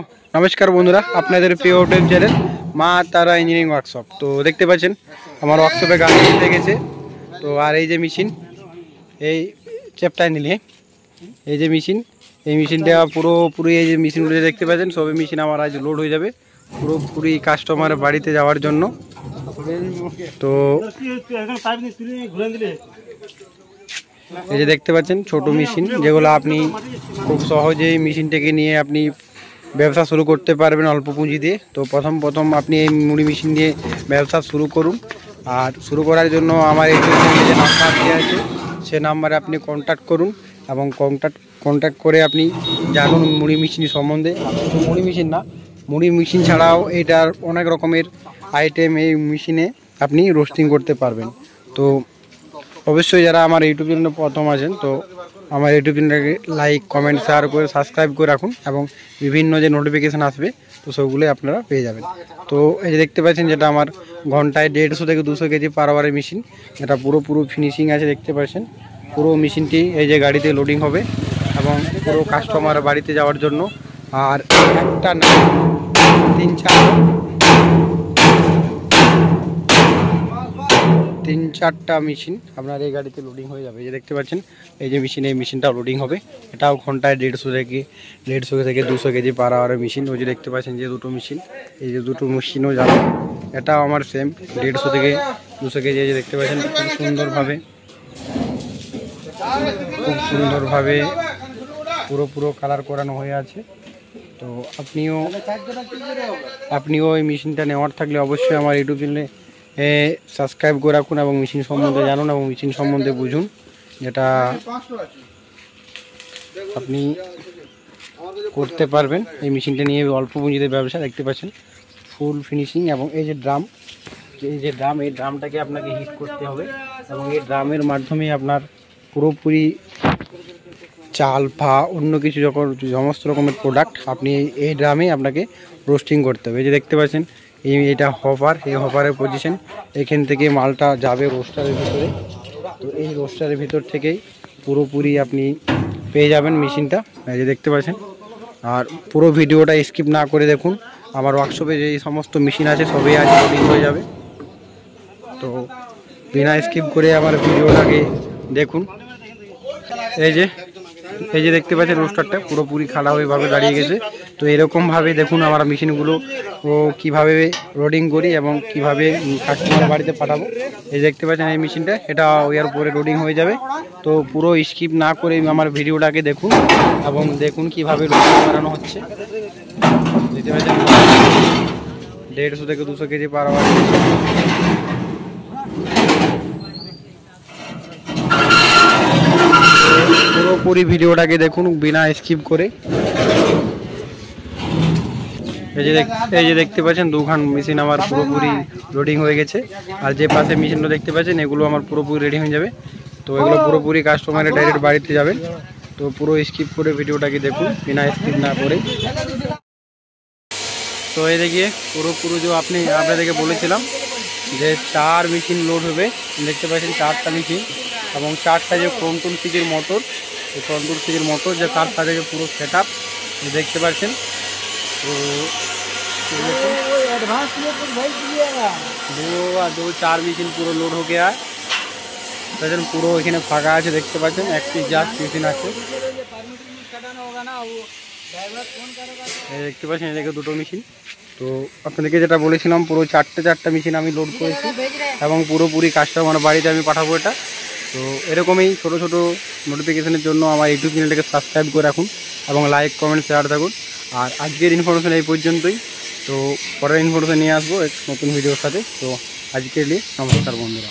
नमस्कार बंधुरा अपन प्रिय यूट्यूब चैनल मा तारा इंजिनियरिंग वर्कशॉप। तो देखते पाচ্ছেন আমার ওয়ার্কশপে গাড়ি এসে গেছে। তো আর এই যে মেশিন এই চেপটা নিলে এই যে মেশিন এই মেশিনটা পুরোপুরি এই যে মেশিনগুলো দেখতে পাচ্ছেন সবই মেশিন আমার আজ লোড হয়ে যাবে পুরোপুরি কাস্টমারের বাড়িতে যাওয়ার জন্য। তো এই যে দেখতে পাচ্ছেন ছোট মেশিন যেগুলো আপনি খুব সহজেই মেশিনটাকে নিয়ে আপনি ব্যবসা শুরু করতে পারবেন অল্প পুঁজি দিয়ে। তো প্রথম আপনি এই মুড়ি মেশিন দিয়ে ব্যবসা শুরু করুন। আর শুরু করার জন্য আমার এই যে নাম্বার দেওয়া আছে সে নাম্বারে আপনি কন্ট্যাক্ট করুন এবং কন্ট্যাক্ট করে আপনি জানুন মুড়ি মেশিন সম্বন্ধে। শুধু মুড়ি মেশিন না, মুড়ি মেশিন ছাড়াও এটার অনেক রকমের আইটেম এই মেশিনে আপনি রোস্টিং করতে পারবেন। তো অবশ্যই যারা আমার ইউটিউব চ্যানেলে প্রথম আছেন তো আমার ইউটিউব চ্যানেলটাকে লাইক কমেন্ট শেয়ার করে সাবস্ক্রাইব করে রাখুন এবং বিভিন্ন যে নোটিফিকেশান আসবে তো সবগুলোই আপনারা পেয়ে যাবেন। তো এই যে দেখতে পাচ্ছেন যেটা আমার ঘন্টায় 150 থেকে 200 কেজি পার আওয়ারের মেশিন, এটা পুরো ফিনিশিং আছে দেখতে পাচ্ছেন। পুরো মেশিনটি এই যে গাড়িতে লোডিং হবে এবং পুরো কাস্টমার বাড়িতে যাওয়ার জন্য। আর একটা না 3-4টা মেশিন আপনার এই গাড়িতে লোডিং হয়ে যাবে। এই যে দেখতে পাচ্ছেন এই যে মেশিন, এই মেশিনটা লোডিং হবে। এটাও ঘন্টায় 150 থেকে 200 কেজি পার আওয়ারের মেশিন। ওই যে দেখতে পাচ্ছেন যে দুটো মেশিন, এই যে দুটো মেশিনও যাবে। এটাও আমার সেম 150 থেকে 200 কেজি। এই যে দেখতে পাচ্ছেন খুব সুন্দরভাবে পুরো কালার করানো হয়ে আছে। তো আপনিও এই মেশিনটা নেওয়ার থাকলে অবশ্যই আমার ইউটিউব চ্যানেলে সাবস্ক্রাইব করে রাখুন এবং মেশিন সম্বন্ধে জানুন এবং মেশিন সম্বন্ধে বুঝুন, যেটা আপনি করতে পারবেন। এই মেশিনটা নিয়ে অল্প পুঁজিতে ব্যবসা দেখতে পাচ্ছেন ফুল ফিনিশিং। এবং এই যে ড্রাম, এই ড্রামটাকে আপনাকে হিট করতে হবে এবং এই ড্রামের মাধ্যমে আপনার পুরোপুরি চাল ফা অন্য কিছু যখন সমস্ত রকমের প্রোডাক্ট আপনি এই ড্রামে আপনাকে রোস্টিং করতে হবে। এই যে দেখতে পাচ্ছেন এটা হপার, এই হপারের পজিশন, এখান থেকে মালটা যাবে রোস্টারের ভিতরে। তো এই রোস্টারের ভিতর থেকেই পুরোপুরি আপনি পেয়ে যাবেন মেশিনটা। এই যে দেখতে পাচ্ছেন। আর পুরো ভিডিওটা স্কিপ না করে দেখুন, আমার ওয়ার্কশপে যে সমস্ত মেশিন আছে সবই আজ লোডিং হয়ে যাবে। তো বিনা স্কিপ করে আমার ভিডিওটাকে দেখুন। এই যে দেখতে পাচ্ছেন রোস্টারটা পুরোপুরি খাড়া হয়েভাবে দাঁড়িয়ে গেছে। তো এরকমভাবে দেখুন আমার মেশিনগুলো কীভাবে লোডিং করি এবং কিভাবে কাস্টমার বাড়িতে পাঠাবো। এই দেখতে পাচ্ছেন এই মেশিনটা, এটা ওয়ার উপরে লোডিং হয়ে যাবে। তো পুরো স্কিপ না করে আমার ভিডিওটাকে দেখুন এবং দেখুন কিভাবে লোডিং করানো হচ্ছে। দেখতে পাচ্ছেন 150 থেকে 200 কেজি পার আওয়ার। পুরোপুরি ভিডিওটাকে দেখুন বিনা স্কিপ করে। এই যে দেখতে পাচ্ছেন দুখান মেশিন আমার পুরোপুরি লোডিং হয়ে গেছে। আর যে পাশে মেশিনটা দেখতে পাচ্ছেন এগুলো আমার পুরোপুরি রেডি হয়ে যাবে। তো এগুলো পুরোপুরি কাস্টমারের ডাইরেক্ট বাড়িতে যাবে। তো পুরো স্কিপ করে ভিডিওটাকে দেখুন বিনা স্কিপ না করে। তো এই দেখিয়ে পুরো যে আপনাদেরকে বলেছিলাম যে 4 মেশিন লোড হবে। দেখতে পাচ্ছেন 4টা মেশিন এবং 4টা যে কন্ট্রোল সুইচের মোটর, এই কন্ট্রোল সুইচের মোটর যে তার সাথে পুরো সেট আপ দেখতে পাচ্ছেন। তো 4 মেশিন পুরো লোড हो गया है। পুরো এখানে ফাঁকা আছে দেখতে পাচ্ছেন, একটি জাস্ট মেশিন আছে দেখতে পাচ্ছেন। এদিকে দুটো মেশিন। তো আপনাদেরকে যেটা বলেছিলাম পুরো 4টা মেশিন আমি লোড করেছি এবং পুরোপুরি কাস্টমার বাড়িতে আমি পাঠাবো এটা। তো এরকমই ছোট নোটিফিকেশনের জন্য আমার ইউটিউব চ্যানেলটাকে সাবস্ক্রাইব করে রাখুন এবং লাইক কমেন্ট শেয়ার থাকুন। আর আজকের ইনফরমেশন এই পর্যন্তই। তো পরের ইনফরমেশন নিয়ে আসবো এক নতুন ভিডিওর সাথে। তো আজকের নিয়ে নমস্কার বন্ধুরা।